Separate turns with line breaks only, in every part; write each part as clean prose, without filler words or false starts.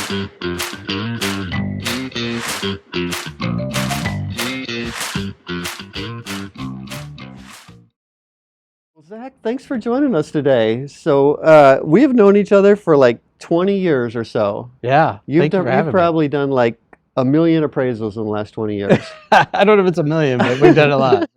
Well, Zach, thanks for joining us today. So we've known each other for like 20 years or so.
Yeah, thank you for
You've
having me.
probably done like a million appraisals in the last 20 years.
I don't know if it's a million, but we've done a lot.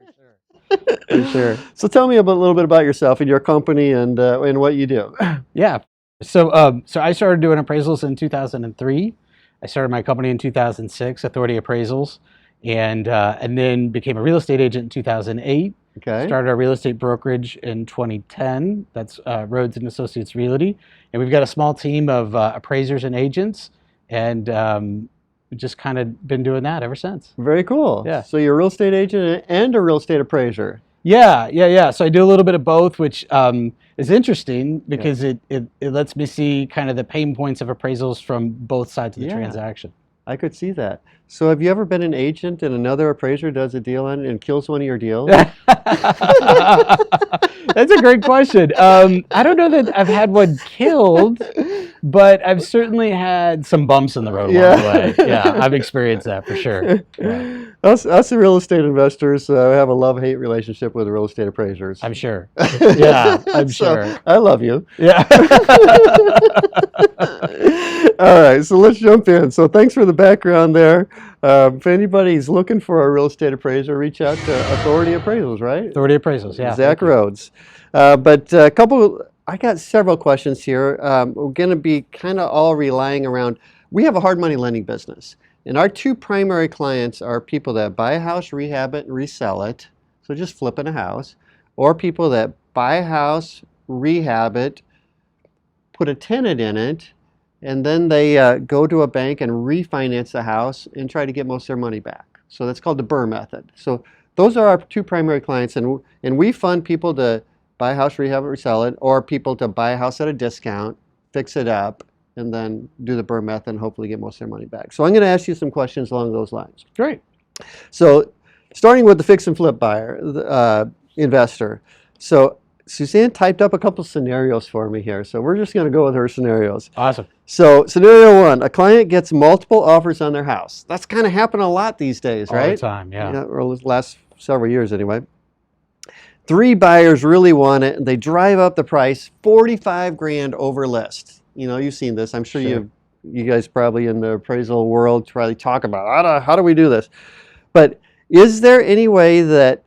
For sure.
So tell me a little bit about yourself and your company and what you do.
Yeah. So I started doing appraisals in 2003. I started my company in 2006, Authority Appraisals, and then became a real estate agent in 2008.
Okay.
Started our real estate brokerage in 2010. That's Rhodes and Associates Realty, and we've got a small team of appraisers and agents, and we've just kind of been doing that ever since.
Very cool.
Yeah.
So you're a real estate agent and a real estate appraiser.
Yeah. So I do a little bit of both, which is interesting because it lets me see kind of the pain points of appraisals from both sides of the transaction.
I could see that. So have you ever been an agent and another appraiser does a deal on and kills one of your deals?
That's a great question. I don't know that I've had one killed, but I've certainly had some bumps in the road along the way. Yeah, I've experienced that for sure. Yeah.
Us real estate investors have a love-hate relationship with real estate appraisers.
I'm sure. Yeah, I'm
So,
sure.
I love you.
Yeah.
All right, so let's jump in. So thanks for the background there. If anybody's looking for a real estate appraiser, reach out to Authority Appraisals, right?
Authority Appraisals, yeah.
Zack Rhodes. I got several questions here. We're going to be kind of all relying around, we have a hard money lending business. And our two primary clients are people that buy a house, rehab it, and resell it. So just flipping a house. Or people that buy a house, rehab it, put a tenant in it, and then they go to a bank and refinance the house and try to get most of their money back. So that's called the BRRRR method. So those are our two primary clients, and we fund people to buy a house, rehab it, resell it, or people to buy a house at a discount, fix it up, and then do the BRRRR method and hopefully get most of their money back. So I'm going to ask you some questions along those lines.
Great.
So starting with the fix and flip buyer, investor. So Suzanne typed up a couple scenarios for me here. So we're just going to go with her scenarios.
Awesome.
So scenario one, a client gets multiple offers on their house. That's kind of happened a lot these days, right?
All the time, yeah.
Or the last several years anyway. 3 buyers really want it, and they drive up the price 45 grand over list. You know, you've seen this. I'm sure you guys probably in the appraisal world probably talk about how do we do this? But is there any way that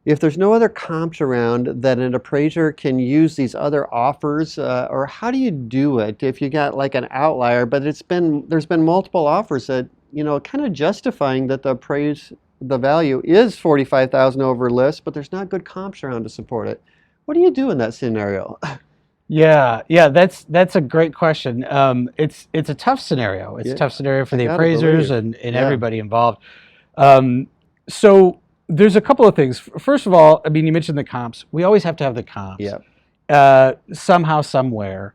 if there's no other comps around, that an appraiser can use these other offers, or how do you do it if you got like an outlier, but there's been multiple offers that, you know, kind of justifying that the value is 45,000 over list, but there's not good comps around to support it. What do you do in that scenario?
Yeah, that's a great question. It's a tough scenario. It's a tough scenario for the appraisers and everybody involved. So there's a couple of things. First of all, I mean, you mentioned the comps. We always have to have the comps.
Yeah.
Somehow, somewhere,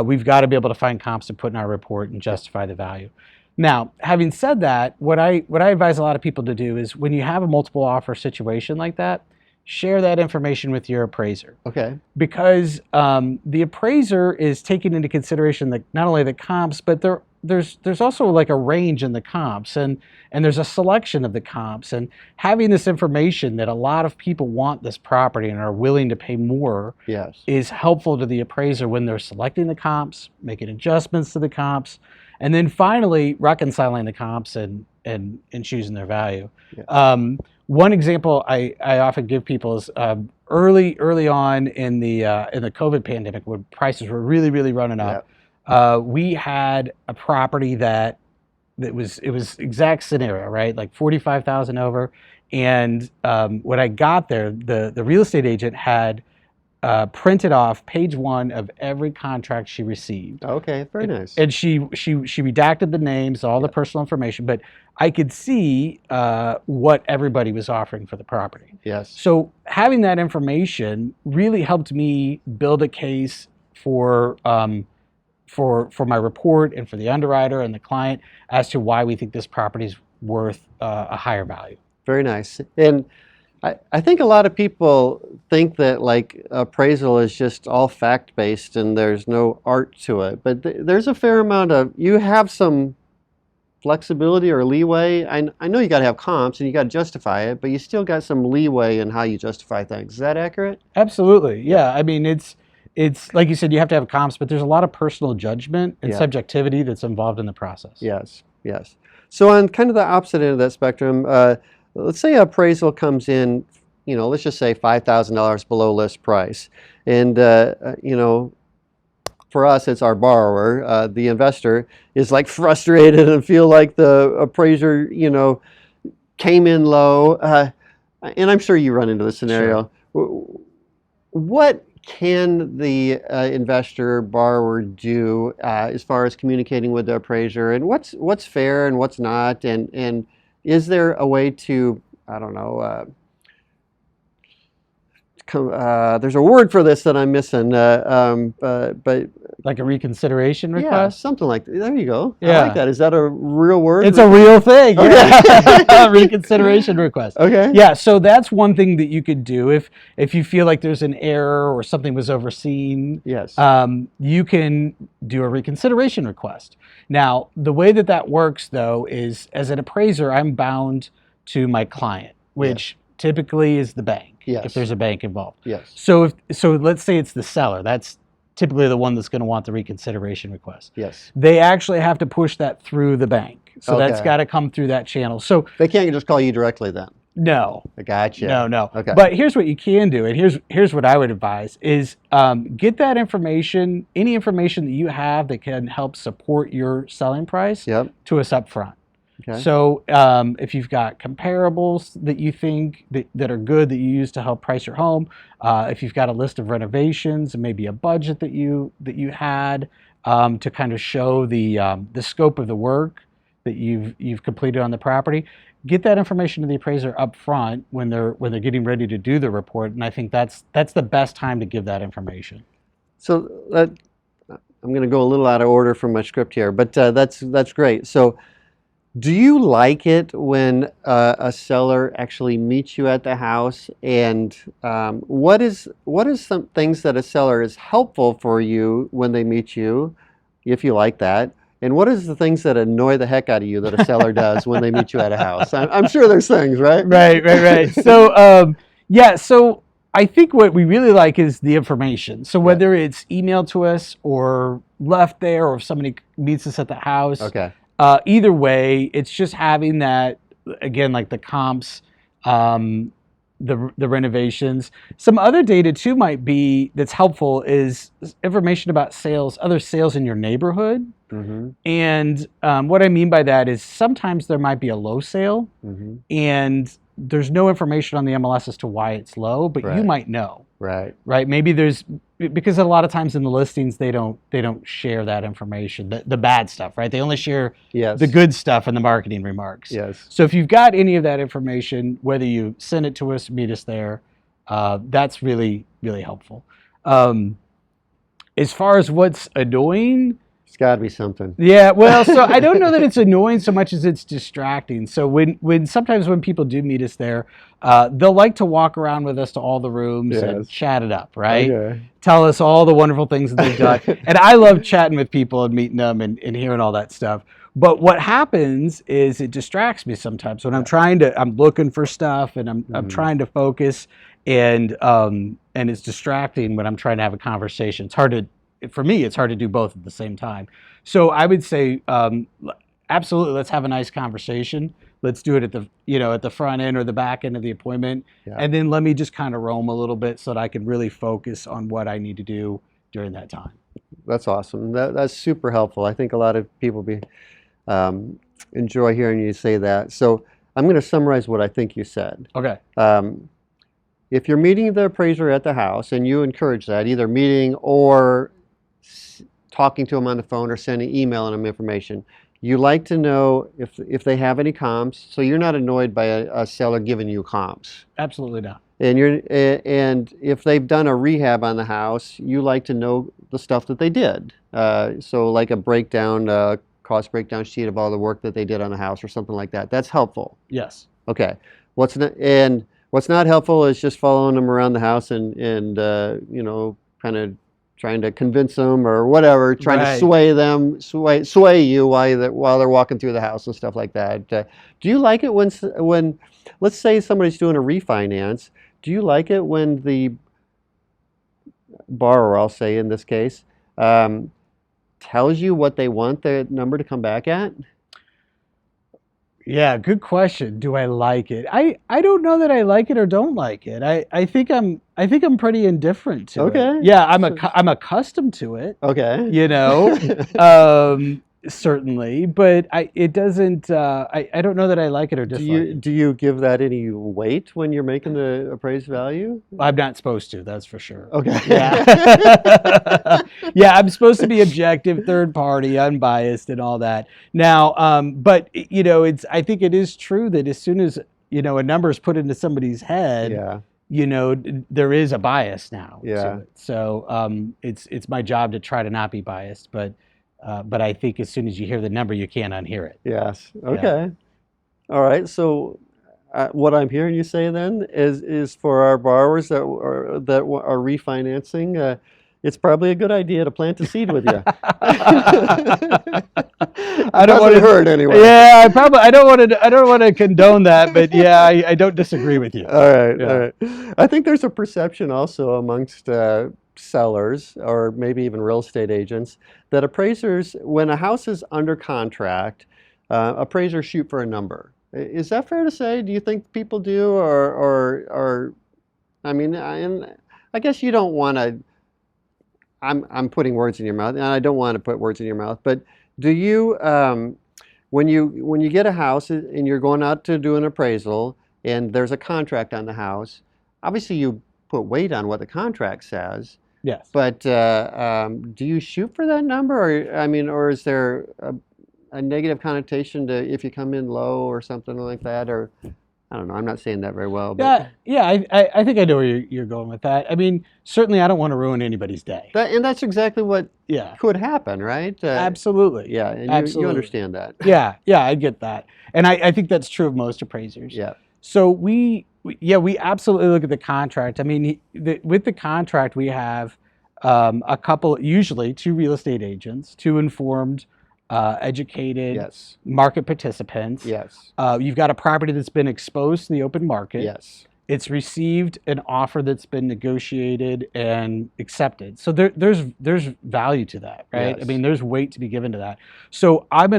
we've got to be able to find comps to put in our report and justify the value. Now, having said that, what I advise a lot of people to do is when you have a multiple offer situation like that, share that information with your appraiser.
Okay.
Because the appraiser is taking into consideration not only the comps, but there's also like a range in the comps, and there's a selection of the comps, and having this information that a lot of people want this property and are willing to pay more is helpful to the appraiser when they're selecting the comps, making adjustments to the comps, and then finally reconciling the comps and choosing their value. One example I often give people is early on in the COVID pandemic, when prices were really running up. We had a property that it was exact scenario, right? Like 45,000 over, and when I got there, the real estate agent had printed off page 1 of every contract she received.
Okay, very nice.
And she redacted the names, all the personal information, but I could see what everybody was offering for the property.
Yes.
So having that information really helped me build a case for my report and for the underwriter and the client as to why we think this property is worth a higher value.
Very nice. And I think a lot of people think that like appraisal is just all fact-based and there's no art to it, but there's a fair amount of, you have some flexibility or leeway. I know you got to have comps and you got to justify it, but you still got some leeway in how you justify things. Is that accurate?
Absolutely. Yeah. I mean, it's like you said, you have to have comps, but there's a lot of personal judgment and
Yeah.
subjectivity that's involved in the process.
Yes, yes. So on kind of the opposite end of that spectrum, let's say appraisal comes in, let's just say $5,000 below list price. And, for us, it's our borrower. The investor is like frustrated and feel like the appraiser, came in low. And I'm sure you run into this scenario. What can the investor borrower do as far as communicating with the appraiser, and what's fair and what's not, and is there a way to, I don't know, there's a word for this that I'm missing, but
Like a reconsideration
yeah,
request?
something like that. There you go. I
Yeah.
like that. Is that a real word?
It's a real thing. Yeah. Reconsideration request.
Okay.
Yeah, so that's one thing that you could do if you feel like there's an error or something was overseen.
Yes.
You can do a reconsideration request. Now, the way that works, though, is as an appraiser, I'm bound to my client, which typically is the bank,
Yes.
if there's a bank involved.
Yes.
So let's say it's the seller. That's typically the one that's going to want the reconsideration request.
Yes.
They actually have to push that through the bank. So that's
Okay.
got to come through that channel. So
They can't just call you directly then.
no,
I gotcha.
no.
Okay.
But here's what you can do, and here's what I would advise is get that information, any information that you have that can help support your selling price
Yep.
to us up front.
Okay.
So if you've got comparables that you think that are good that you use to help price your home, if you've got a list of renovations and maybe a budget that you had to kind of show the scope of the work that you've completed on the property, get that information to the appraiser up front when they're getting ready to do the report, and I think that's the best time to give that information.
So I'm going to go a little out of order from my script here, but that's great. So, do you like it when a seller actually meets you at the house? And what is some things that a seller is helpful for you when they meet you, if you like that? And what is the things that annoy the heck out of you that a seller does when they meet you at a house? I'm sure there's things, right?
Right. So so I think what we really like is the information. So whether it's emailed to us or left there, or if somebody meets us at the house.
Okay.
Either way, it's just having that, again, like the comps, the renovations. Some other data too might be that's helpful is information about sales, other sales in your neighborhood.
Mm-hmm.
And what I mean by that is sometimes there might be a low sale,
Mm-hmm.
and there's no information on the MLS as to why it's low, but you
Right.
might know.
Right.
Right? Maybe because a lot of times in the listings they don't share that information, the bad stuff, right? They only share
Yes.
the good stuff in the marketing remarks.
Yes.
So if you've got any of that information, whether you send it to us, meet us there, that's really, really helpful. As far as what's annoying,
It's got to be something.
yeah, well, so I don't know that it's annoying so much as it's distracting. So sometimes when people do meet us there, they'll like to walk around with us to all the rooms and
Yes.
chat it up, right?
Okay.
Tell us all the wonderful things that they've done. And I love chatting with people and meeting them and hearing all that stuff. But what happens is it distracts me sometimes when I'm looking for stuff and I'm trying to focus, and it's distracting when I'm trying to have a conversation. For me, it's hard to do both at the same time. So I would say, absolutely, let's have a nice conversation. Let's do it at the front end or the back end of the appointment.
Yeah.
And then let me just kind of roam a little bit so that I can really focus on what I need to do during that time.
That's awesome. That's super helpful. I think a lot of people enjoy hearing you say that. So I'm going to summarize what I think you said.
Okay.
If you're meeting the appraiser at the house and you encourage that, either meeting or talking to them on the phone or emailing them information, you like to know if they have any comps, so you're not annoyed by a seller giving you comps.
Absolutely not.
And if they've done a rehab on the house, you like to know the stuff that they did. So like a cost breakdown sheet of all the work that they did on the house or something like that. That's helpful.
Yes.
Okay. And What's not helpful is just following them around the house and kind of trying to convince them or whatever, trying to
Right.
sway them, sway you while they're walking through the house and stuff like that. Do you like it when, let's say somebody's doing a refinance, do you like it when the borrower, I'll say in this case, um, tells you what they want the number to come back at?
Yeah, good question. Do I like it? I don't know that I like it or don't like it. I think I'm pretty indifferent to it.
Okay.
Yeah,
So,
I'm accustomed to it,
okay.
you know. Certainly, but it doesn't I don't know that I like it or
Do
dislike
you
it.
do you give that any weight when you're making the appraised value?
I'm not supposed to, that's for sure.
Okay.
Yeah. Yeah, I'm supposed to be objective, third party, unbiased, and all that. Now, but it's I think it is true that as soon as a number is put into somebody's head,
Yeah.
there is a bias now to
Yeah.
it. So it's my job to try to not be biased, but I think as soon as you hear the number, you can't unhear it.
Yes.
Yeah.
Okay. All right. So, what I'm hearing you say then is for our borrowers that are refinancing, it's probably a good idea to plant a seed with you.
I
It
don't want
doesn't
to.
hurt anyway.
Yeah, I don't want to condone that, but yeah, I don't disagree with you.
All right, all
Yeah.
right. I think there's a perception also amongst sellers or maybe even real estate agents that appraisers, when a house is under contract, appraisers shoot for a number. Is that fair to say? Do you think people do, or I mean, and I guess you don't want to. I'm putting words in your mouth, and I don't want to put words in your mouth. But do you, when you get a house and you're going out to do an appraisal, and there's a contract on the house, obviously you put weight on what the contract says.
Yes.
But do you shoot for that number, or I mean, or is there a negative connotation to if you come in low or something like that, or I don't know. I'm not saying that very well, but
Yeah. I think I know where you're going with that. I mean, certainly, I don't want to ruin anybody's day.
that's exactly what
Yeah.
could happen, right?
Absolutely.
Yeah, and you
Absolutely.
understand that.
Yeah, I get that, and I think that's true of most appraisers.
Yeah,
So we absolutely look at the contract. I mean, with the contract, we have a couple, usually two real estate agents, two informed, educated
yes,
market participants.
yes,
You've got a property that's been exposed to the open market.
yes,
It's received an offer that's been negotiated and accepted. So there's value to that, right? I
yes,
mean, there's weight to be given to that. So I'm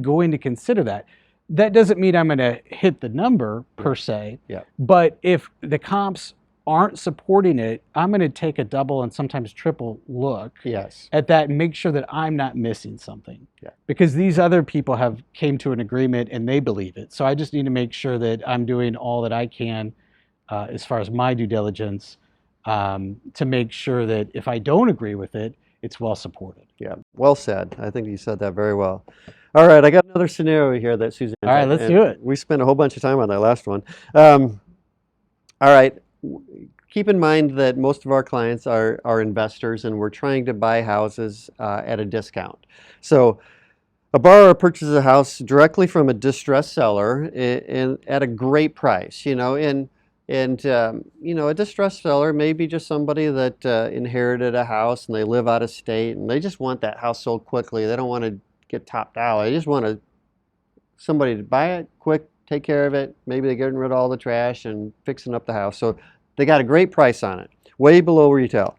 going to consider that. That doesn't mean I'm going to hit the number per se,
yeah,
but if the comps aren't supporting it, I'm going to take a double and sometimes triple look
yes,
at that and make sure that I'm not missing something.
yeah,
Because these other people have came to an agreement and they believe it. So I just need to make sure that I'm doing all that I can as far as my due diligence to make sure that if I don't agree with it, it's well supported.
yeah. Well said. I think you said that very well. All right, I got another scenario here that Suzanne.
All right, let's do it.
We spent a whole bunch of time on that last one. All right. Keep in mind that most of our clients are investors, and we're trying to buy houses at a discount. So a borrower purchases a house directly from a distressed seller and at a great price, and a distressed seller may be just somebody that inherited a house and they live out of state and they just want that house sold quickly. They don't want to get top dollar. They just want somebody to buy it quick, take care of it. Maybe they're getting rid of all the trash and fixing up the house. So they got a great price on it, way below retail.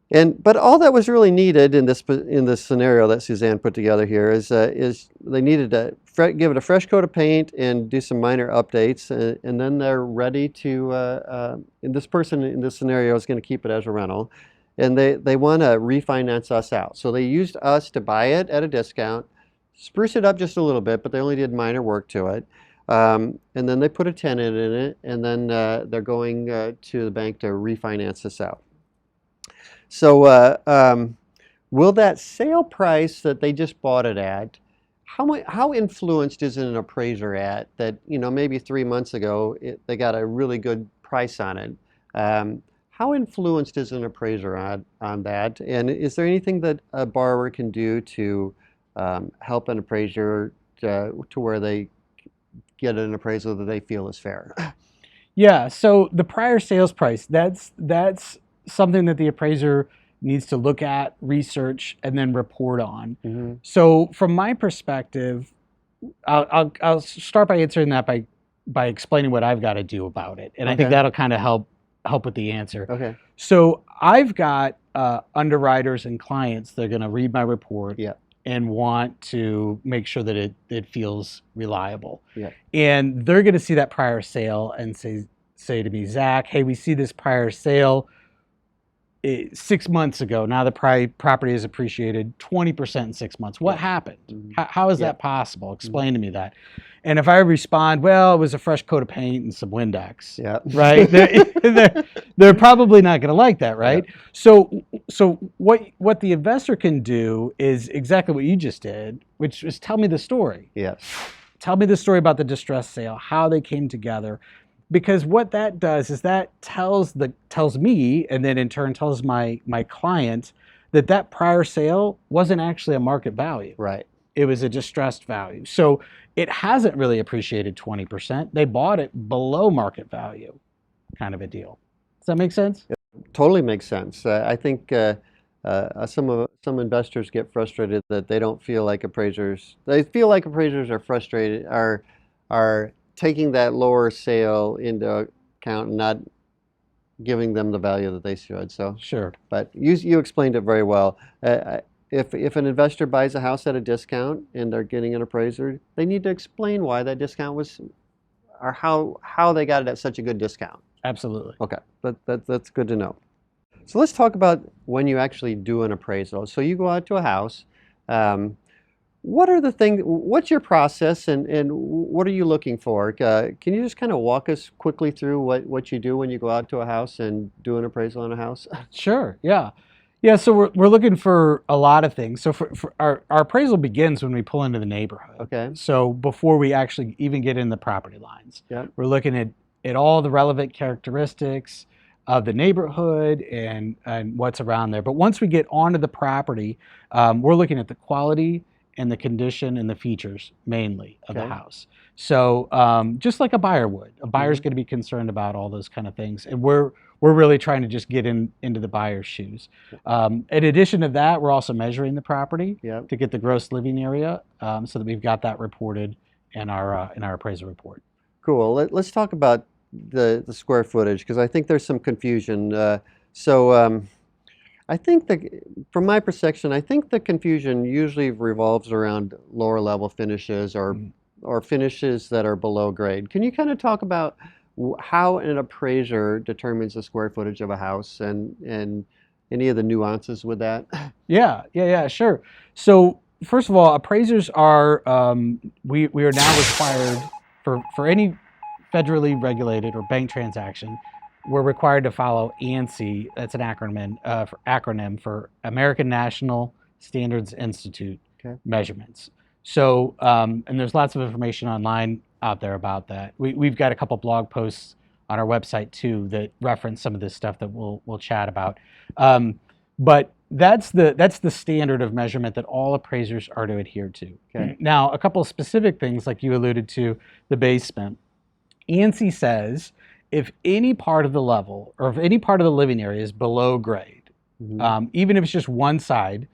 But all that was really needed in this scenario that Suzanne put together here is they needed to give it a fresh coat of paint and do some minor updates, and then they're ready to. And this person in this scenario is going to keep it as a rental, and they want to refinance us out. So they used us to buy it at a discount, spruce it up just a little bit, but they only did minor work to it. And then they put a tenant in it, and then they're going to the bank to refinance this out. So will that sale price that they just bought it at, how influenced is an appraiser at that, maybe 3 months ago they got a really good price on it? How influenced is an appraiser on that? And is there anything that a borrower can do to help an appraiser to where they get an appraisal that they feel is fair?
Yeah, so the prior sales price, that's something that the appraiser needs to look at, research, and then report on.
Hmm.
So from my perspective, I'll start by answering that by explaining what I've got to do about it, and I think
Okay.
that'll kind of help with the answer.
Okay.
So I've got underwriters and clients that are going to read my report
Yeah.
and want to make sure that it feels reliable,
Yeah.
and they're going to see that prior sale and say to me, Zach, hey, we see this prior sale 6 months ago. Now the property is appreciated 20% in 6 months. What
Yeah.
happened?
Hmm.
How is
Yeah.
that possible?
Hmm.
Explain to me that. And if I respond, well, it was a fresh coat of paint and some Windex,
Yeah.
right? They're probably not going to like that,
Yeah.
right? So what the investor can do is exactly what you just did, which is tell me the story.
Yes.
Tell me the story about the distress sale, how they came together, because what that does is that tells me, and then in turn tells my client that prior sale wasn't actually a market value.
Right.
It was a distressed value. So it hasn't really appreciated 20%. They bought it below market value, kind of a deal. Does that make sense?
Totally makes sense. I think some investors get frustrated that they don't feel like appraisers. They feel like appraisers are frustrated, are taking that lower sale into account and not giving them the value that they should. So,
Sure.
but you explained it very well. If an investor buys a house at a discount and they're getting an appraiser, they need to explain why that discount was, or how they got it at such a good discount.
Absolutely.
Okay, that's good to know. So let's talk about when you actually do an appraisal. So you go out to a house. Um, what are the things, what's your process and what are you looking for? Can you just kind of walk us quickly through what you do when you go out to a house and do an appraisal on a house?
Sure. Yeah. Yeah. So we're looking for a lot of things. So for our appraisal begins when we pull into the neighborhood.
Okay.
So before we actually even get in the property lines,
Yeah.
we're looking at all the relevant characteristics of the neighborhood and what's around there. But once we get onto the property, we're looking at the quality and the condition and the features mainly of the
Okay.
house. So just like a buyer would, a buyer's
Mhm.
going to be concerned about all those kind of things, and we're really trying to just get into the buyer's shoes. In addition to that, we're also measuring the property
Yeah.
to get the gross living area, so that we've got that reported in our appraisal report.
Cool. Let's talk about the square footage because I think there's some confusion. So I think that from my perception, I think the confusion usually revolves around lower level finishes
Mhm.
or finishes that are below grade. Can you kind of talk about how an appraiser determines the square footage of a house and any of the nuances with that?
Yeah, sure. So first of all, appraisers are we are now required for any federally regulated or bank transaction, we're required to follow ANSI. That's an acronym for American National Standards Institute
Okay.
measurements. So and there's lots of information online out there about that. We've got a couple blog posts on our website too that reference some of this stuff that we'll chat about. But that's the standard of measurement that all appraisers are to adhere to.
Okay.
Now, a couple of specific things, like you alluded to, the basement. ANSI says if any part of the level or if any part of the living area is below grade,
Mhm.
even if it's just one side.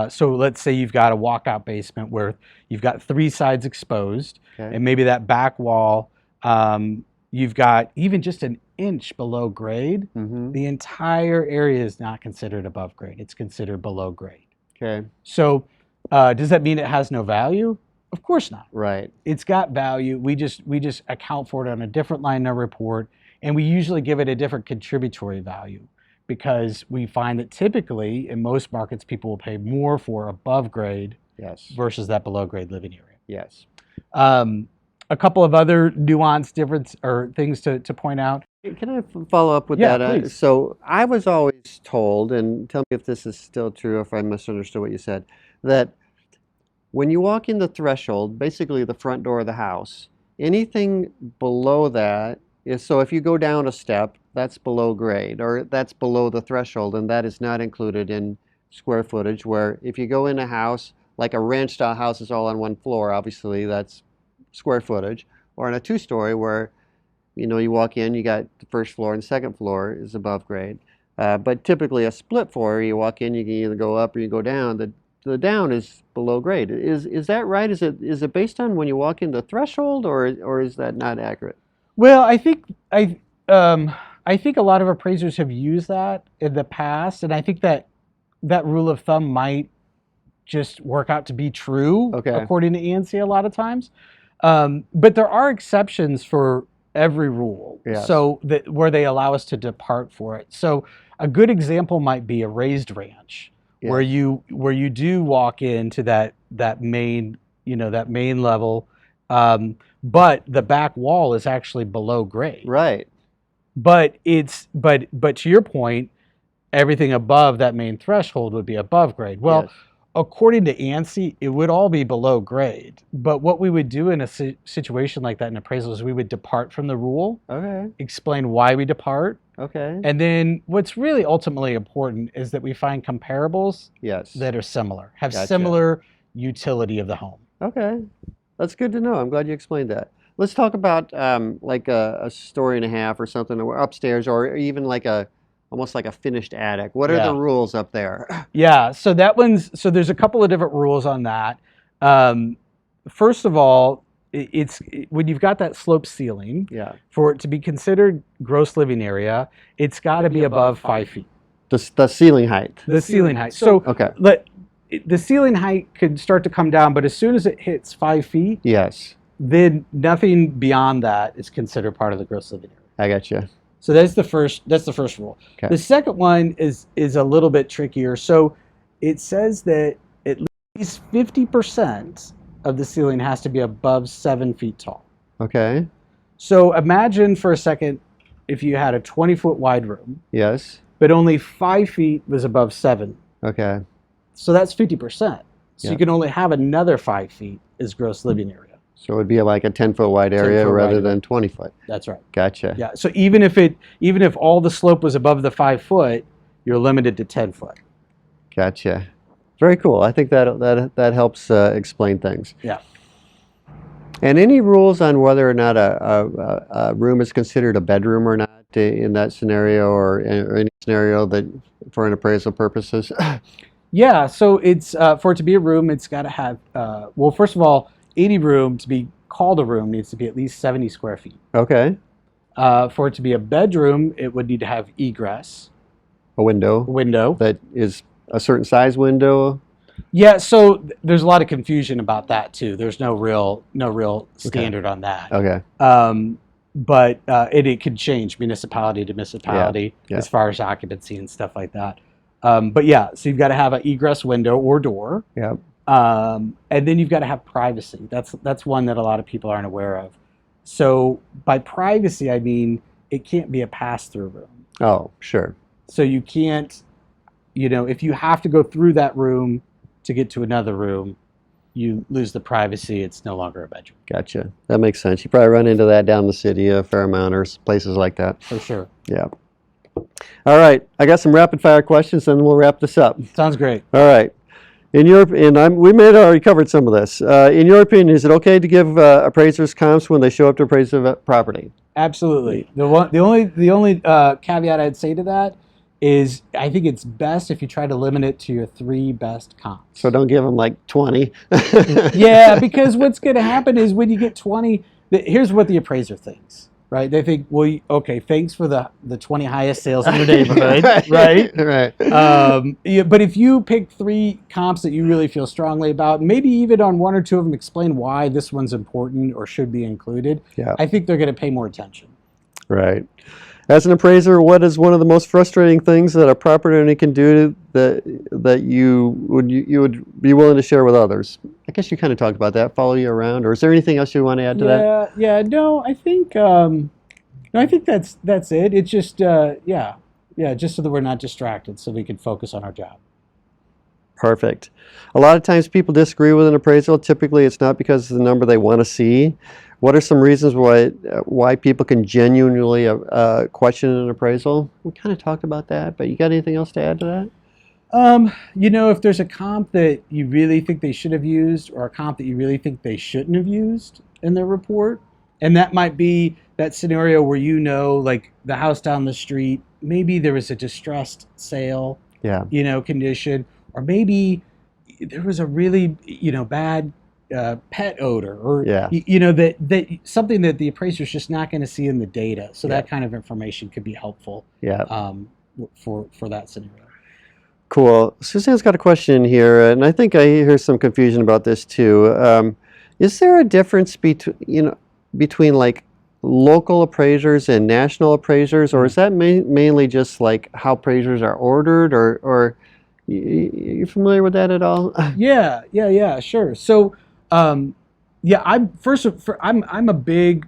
So let's say you've got a walkout basement where you've got three sides exposed,
Okay.
and maybe that back wall, you've got even just an inch below grade.
Mhm.
The entire area is not considered above grade. It's considered below grade.
Okay.
So does that mean it has no value? Of course not.
Right.
It's got value. We just account for it on a different line in our report, and we usually give it a different contributory value because we find that typically in most markets people will pay more for above grade
Yes.
versus that below grade living area.
Yes.
A couple of other nuanced difference or things to point out.
Can I follow up with
Yeah,
that?
please.
So I was always told, and tell me if this is still true, if I misunderstood what you said, that when you walk in the threshold, basically the front door of the house, anything below that is, so if you go down a step, that's below grade or that's below the threshold, and that is not included in square footage. Where if you go in a house, like a ranch style house is all on one floor, obviously that's square footage, or in a two-story where you walk in, you got the first floor and second floor is above grade. But typically a split floor, you walk in, you can either go up or you go down. The down is below grade. Is that right? Is it based on when you walk in the threshold, or is that not accurate?
Well, I think a lot of appraisers have used that in the past, and I think that rule of thumb might just work out to be true
Okay.
according to ENC a lot of times. But there are exceptions for every rule,
Yes.
so that where they allow us to depart for it. So a good example might be a raised ranch, where
Yeah.
you do walk into that main that main level, but the back wall is actually below grade.
Right.
But but to your point, everything above that main threshold would be above grade. Well,
Yes.
according to ANSI, it would all be below grade. But what we would do in a situation like that in appraisal is we would depart from the rule,
Okay.
explain why we depart,
Okay.
and then what's really ultimately important is that we find comparables
Yes.
that are similar, have
Gotcha.
similar utility of the home.
Okay. That's good to know. I'm glad you explained that. Let's talk about like a story and a half or something, or upstairs, or even like almost like a finished attic. What are the
Yeah.
rules up there?
Yeah, so there's a couple of different rules on that. First of all, when you've got that sloped ceiling,
Yeah.
for it to be considered gross living area, it's got to be above 5 feet.
The ceiling height.
The ceiling height. So
Okay.
the ceiling height could start to come down, but as soon as it hits 5 feet,
Yes.
then nothing beyond that is considered part of the gross living area.
I got you.
So that's the first rule.
Okay.
The second one is a little bit trickier. So it says that at least 50% of the ceiling has to be above 7 feet tall.
Okay.
So imagine for a second if you had a 20-foot wide room,
Yes.
but only 5 feet was above 7.
Okay.
So that's 50%. So
Yeah.
you can only have another 5 feet as gross living area.
So it would be like a 10-foot wide area
10-foot
rather
wide
than 20 foot.
That's right.
Gotcha.
Yeah. So even if all the slope was above the 5 foot, you're limited to 10 foot.
Gotcha. Very cool. I think that helps explain things.
Yeah.
And any rules on whether or not a room is considered a bedroom or not in that scenario, or any scenario that for an appraisal purposes?
Yeah. So it's for it to be a room, it's got to have well, first of all, any room to be called a room needs to be at least 70 square feet.
Okay.
For it to be a bedroom, it would need to have egress,
A window
window.
that is a certain size window.
Yeah. So there's a lot of confusion about that too. There's no real standard on that.
Okay.
But it could change municipality to municipality
Yeah.
as far as occupancy and stuff like that. But yeah, so you've got to have an egress window or door.
Yeah.
And then you've got to have privacy. That's one that a lot of people aren't aware of. So by privacy, I mean it can't be a pass-through room.
Oh, sure.
So you can't, if you have to go through that room to get to another room, you lose the privacy. It's no longer a bedroom.
Gotcha. That makes sense. You probably run into that down the city a fair amount, or places like that.
For sure.
Yeah. All right. I got some rapid fire questions, and we'll wrap this up.
Sounds great.
All right. We may have already covered some of this. In your opinion, is it okay to give appraisers comps when they show up to appraise a property?
Absolutely. The only caveat I'd say to that is I think it's best if you try to limit it to your 3 best comps.
So don't give them like 20.
Yeah, because what's going to happen is when you get 20, here's what the appraiser thinks, right? They think, well, okay, thanks for the 20 highest sales in your neighborhood, right?
Right.
Yeah, but if you pick 3 comps that you really feel strongly about, maybe even on 1 or 2 of them explain why this one's important or should be included,
Yeah.
I think they're going to pay more attention.
Right. As an appraiser, what is one of the most frustrating things that a property owner can do that you would be willing to share with others? I guess you kind of talked about that. Follow you around, or is there anything else you want to add to that?
Yeah. No, I think I think that's it. It's just just so that we're not distracted, so we can focus on our job.
Perfect. A lot of times people disagree with an appraisal. Typically, it's not because of the number they want to see. What are some reasons why people can genuinely question an appraisal? We kind of talked about that, but you got anything else to add to that?
If there's a comp that you really think they should have used, or a comp that you really think they shouldn't have used in their report, and that might be that scenario where you know, like the house down the street, maybe there was a distressed sale,
Yeah.
condition, or maybe there was a really, bad pet odor, or
Yeah.
that something that the appraiser's just not going to see in the data. So
Yeah.
that kind of information could be helpful.
Yeah.
For that scenario.
Cool. Suzanne's got a question here, and I think I hear some confusion about this too. Is there a difference between like local appraisers and national appraisers, or is that mainly just like how appraisers are ordered, or you familiar with that at all?
Yeah, sure. So, I'm a big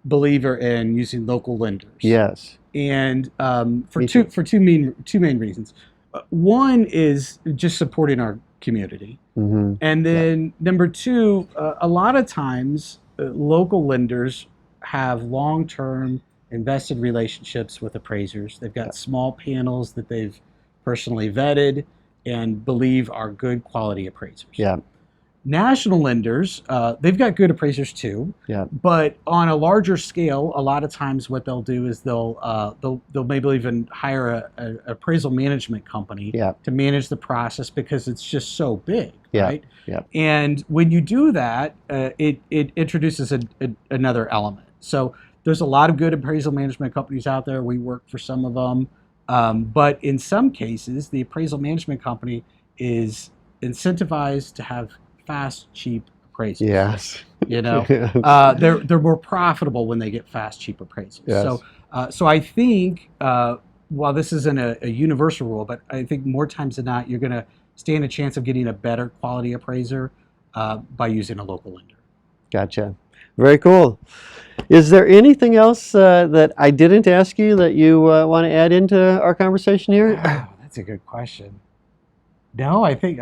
believer in using local lenders.
Yes.
And for
Me
two
too.
two main reasons. One is just supporting our community,
Mm-hmm.
and then number two, a lot of times local lenders have long-term invested relationships with appraisers. They've got small panels that they've personally vetted and believe are good quality appraisers.
Yeah.
National lenders, they've got good appraisers too,
Yeah.
but on a larger scale, a lot of times what they'll do is they'll maybe even hire a appraisal management company
Yeah.
to manage the process because it's just so big,
Yeah.
right?
Yeah.
And when you do that, it introduces another element. So there's a lot of good appraisal management companies out there. We work for some of them, but in some cases, the appraisal management company is incentivized to have fast, cheap appraisals.
Yes.
They're more profitable when they get fast, cheap appraisals.
Yes.
So I think while this isn't a universal rule, but I think more times than not, you're going to stand a chance of getting a better quality appraiser by using a local lender.
Gotcha. Very cool. Is there anything else that I didn't ask you that you want to add into our conversation here?
Oh, that's a good question. No, I think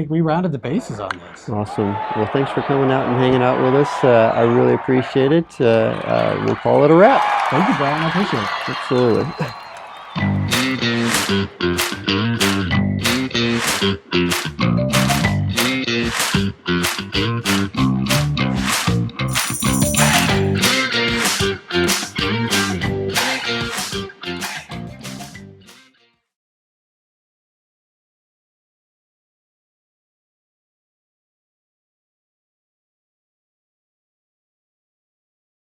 we rounded the bases on this.
Awesome. Well, thanks for coming out and hanging out with us. I really appreciate it. We'll call it a wrap.
Thank you, Brian. I appreciate it.
Absolutely.